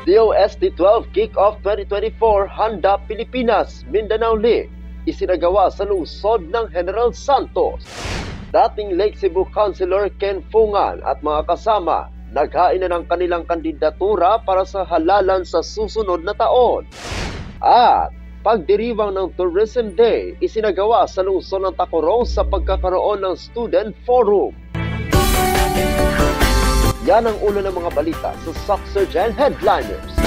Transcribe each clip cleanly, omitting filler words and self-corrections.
DOST-12 Kick-Off 2024 Handa Pilipinas Mindanao League isinagawa sa lungsod ng General Santos. Dating Lake Cebu Councilor Ken Fungan at mga kasama naghain na ng kanilang kandidatura para sa halalan sa susunod na taon. At pagdiriwang ng Tourism Day isinagawa sa lungsod ng Tacurong sa pagkakaroon ng Student Forum. Yan ang ulo ng mga balita sa Soxurgen Headliners.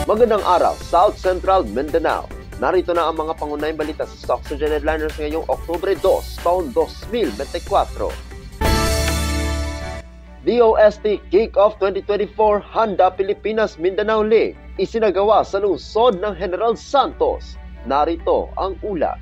Magandang araw, South Central Mindanao. Narito na ang mga pangunahing balita sa Soxurgen Headliners ngayong Oktubre 2, taon 2024. DOST Kick-Off 2024 Handa Pilipinas Mindanao League isinagawa sa lungsod ng General Santos. Narito ang ulat.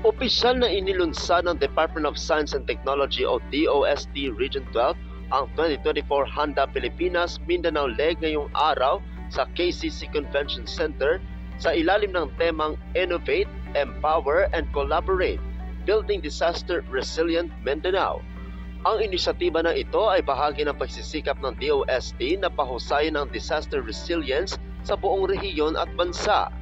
Opisyal na inilunsad ng Department of Science and Technology o DOST Region 12 ang 2024 Handa Pilipinas Mindanao League ngayong araw sa KCC Convention Center sa ilalim ng temang Innovate, Empower, and Collaborate, Building Disaster Resilient Mindanao. Ang inisyatiba na ito ay bahagi ng pagsisikap ng DOST na pahusayin ang disaster resilience sa buong rehiyon at bansa.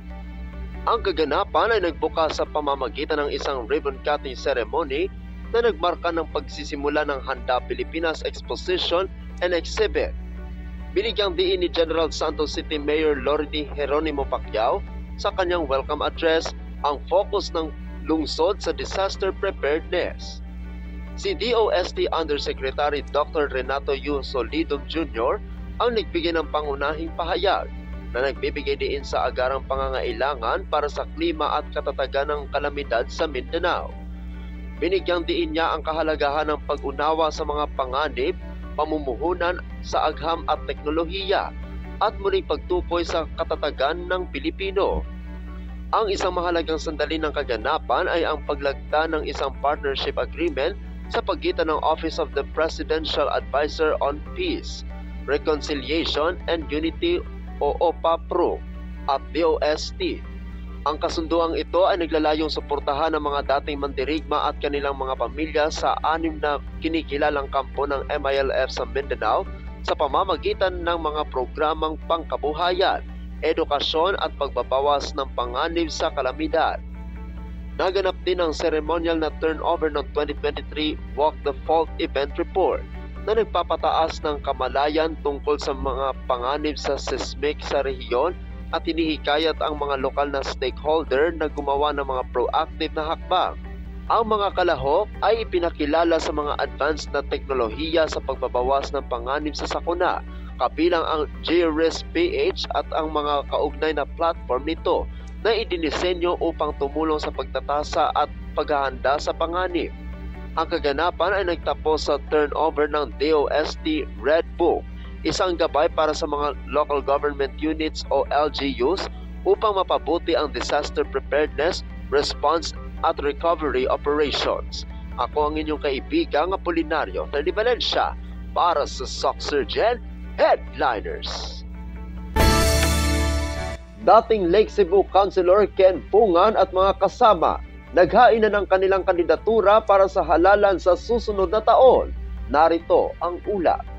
Ang kaganapan ay nagbukas sa pamamagitan ng isang ribbon-cutting ceremony na nagmarka ng pagsisimula ng Handa Pilipinas Exposition and Exhibit. Binigyang diin ni General Santos City Mayor Lordy Geronimo Pacquiao sa kanyang welcome address ang focus ng lungsod sa disaster preparedness. Si DOST Undersecretary Dr. Renato U. Solidum Jr. ang nagbigay ng pangunahing pahayag na nagbibigay diin sa agarang pangangailangan para sa klima at katatagan ng kalamidad sa Mindanao. Binigyang diin niya ang kahalagahan ng pag-unawa sa mga panganib, pamumuhunan sa agham at teknolohiya, at muling pagtukoy sa katatagan ng Pilipino. Ang isang mahalagang sandali ng kaganapan ay ang paglagda ng isang partnership agreement sa pagitan ng Office of the Presidential Advisor on Peace, Reconciliation and Unity o OPA-PRO at DOST. Ang kasunduang ito ay naglalayong suportahan ng mga dating mandirigma at kanilang mga pamilya sa 6 na kinikilalang kampo ng MILF sa Mindanao sa pamamagitan ng mga programang pangkabuhayan, edukasyon at pagbabawas ng panganib sa kalamidad. Naganap din ang ceremonial na turnover ng 2023 Walk the Fault Event Report na nagpapataas ng kamalayan tungkol sa mga panganib sa seismic sa rehiyon at hinihikayat ang mga lokal na stakeholder na gumawa ng mga proactive na hakbang. Ang mga kalahok ay ipinakilala sa mga advanced na teknolohiya sa pagbabawas ng panganib sa sakuna, kabilang ang GRIS-PH at ang mga kaugnay na platform nito na idinisenyo upang tumulong sa pagtatasa at paghahanda sa panganib. Ang kaganapan ay nagtapos sa turnover ng DOST Red Book, isang gabay para sa mga local government units o LGUs upang mapabuti ang disaster preparedness, response at recovery operations. Ako ang inyong kaibigang Apolinario Ferdi Valencia para sa Soxurgen Headliners. Dating Lake Cebu Councilor Ken Fungan at mga kasama naghain na ng kanilang kandidatura para sa halalan sa susunod na taon. Narito ang ulat.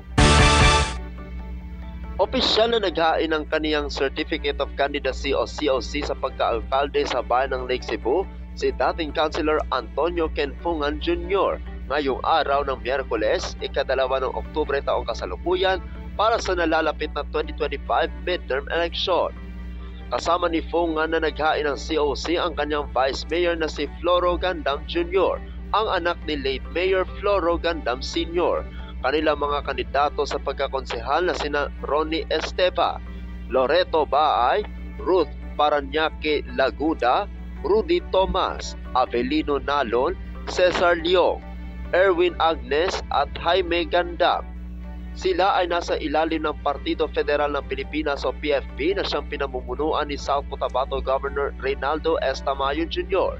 Opisyal na naghain ng kaniyang Certificate of Candidacy o COC sa pagkaalkalde sa bayan ng Lake Cebu si dating Councilor Antonio Kenfungan Jr. ngayong araw ng Miyerkules, ikadalawa ng Oktubre taong kasalukuyan para sa nalalapit na 2025 midterm election. Kasama ni Fungan na naghain ng COC ang kanyang Vice Mayor na si Floro Gandam Jr., ang anak ni late Mayor Floro Gandam Sr., kanilang mga kandidato sa pagkakonsehal na sina Ronnie Estepa, Loreto Baay, Ruth Paranaque Laguda, Rudy Tomas, Avelino Nalon, Cesar Leong, Erwin Agnes at Jaime Gandam. Sila ay nasa ilalim ng Partido Federal ng Pilipinas o PFP na siyang pinamumunuan ni South Cotabato Governor Reynaldo S. Tamayo Jr.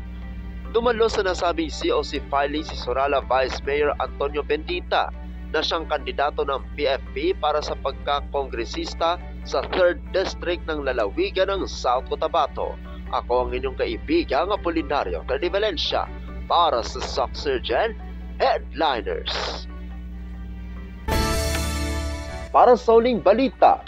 Dumalo sa nasabing COC filing si Sorala Vice Mayor Antonio Bendita na siyang kandidato ng PFP para sa pagkakongresista sa 3rd District ng lalawigan ng South Cotabato. Ako ang inyong kaibigang Apolinario Valencia para sa Soxurgen Headliners. Para sa uling balita,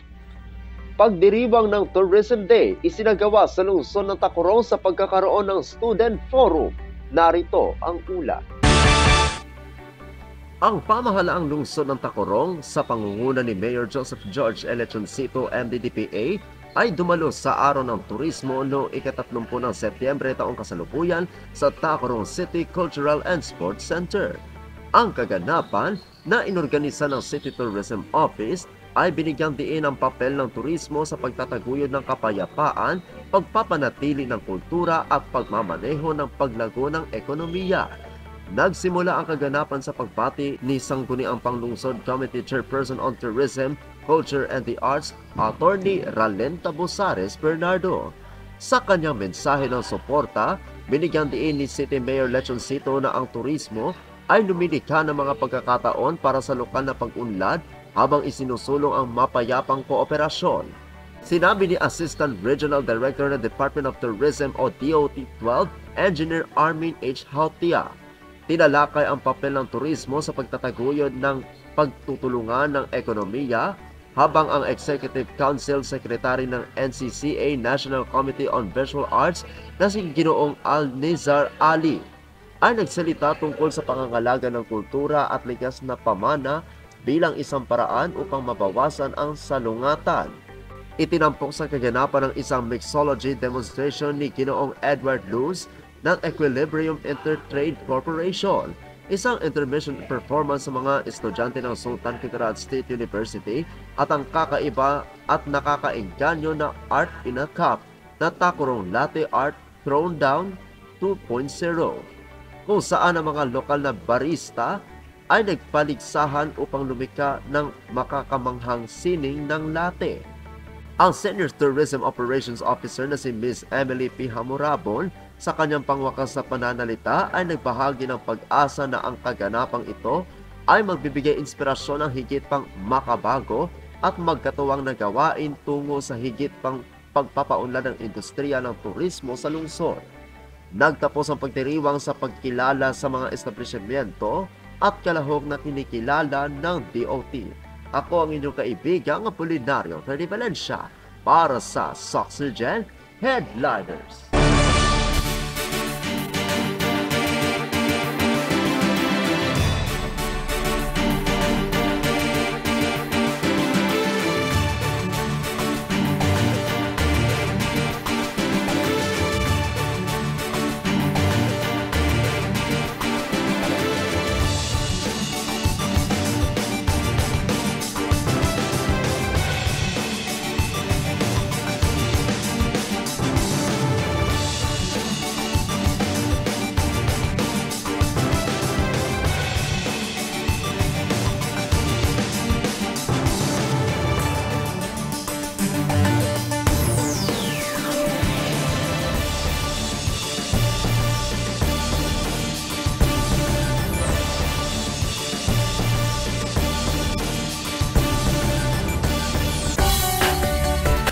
pagdiriwang ng Tourism Day isinagawa sa lungsod ng Tacurong sa pagkakaroon ng Student Forum. Narito ang ulat. Ang pamahalaang lungsod ng Tacurong sa pangunguna ni Mayor Joseph George Elechoncito MDDPA ay dumalo sa araw ng turismo noong ika-30 ng Setyembre taong kasalukuyan sa Tacurong City Cultural and Sports Center. Ang kaganapan na inorganisa ng City Tourism Office ay binigyang diin ang papel ng turismo sa pagtataguyod ng kapayapaan, pagpapanatili ng kultura at pagmamaneho ng paglago ng ekonomiya. Nagsimula ang kaganapan sa pagbati ni Sangguniang Panglungsod Committee Chairperson on Tourism, Culture and the Arts, Attorney Ralenta Bosares Bernardo. Sa kanyang mensahe ng suporta, binigyan diin ni City Mayor Lechoncito na ang turismo ay lumilikha ng mga pagkakataon para sa lokal na pag-unlad habang isinusulong ang mapayapang kooperasyon. Sinabi ni Assistant Regional Director ng Department of Tourism o DOT-12, Engineer Armin H. Hautia. Tinalakay ang papel ng turismo sa pagtataguyod ng pagtutulungan ng ekonomiya, habang ang Executive Council Secretary ng NCCA National Committee on Visual Arts na si Ginoong Alnizar Ali ay nagsalita tungkol sa pangangalaga ng kultura at likas na pamana bilang isang paraan upang mabawasan ang salungatan. Itinampok sa kaganapan ng isang mixology demonstration ni Ginoong Edward Luz ng Equilibrium Intertrade Corporation, isang intermission performance sa mga estudyante ng Sultan Kudarat State University at ang kakaiba at nakakaengganyo na Art in a Cup na Tacurong Latte Art Throwdown 2.0, kung saan ang mga lokal na barista ay nagpaligsahan upang lumika ng makakamanghang sining ng latte. Ang Senior Tourism Operations Officer na si Ms. Emily P. Hamurabon sa kanyang pangwakas na pananalita ay nagbahagi ng pag-asa na ang kaganapang ito ay magbibigay inspirasyon ng higit pang makabago at magkatuwang na gawain tungo sa higit pang pagpapaunlad ng industriya ng turismo sa lungsod. Nagtapos ang pagdiriwang sa pagkilala sa mga establishmento at kalahok na kinikilala ng DOT. Ako ang inyong kaibigang Apolinario Valencia para sa Soxurgen Headliners.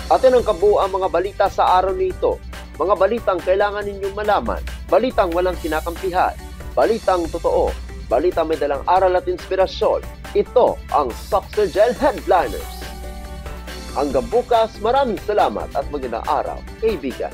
Atin ang kabuuan mga balita sa araw nito. Mga balitang kailangan ninyong malaman. Balitang walang kinakampihan. Balitang totoo. Balitang may dalang aral at inspirasyon. Ito ang Soxurgen Headliners. Hanggang bukas, maraming salamat at magandang araw, kaibigan.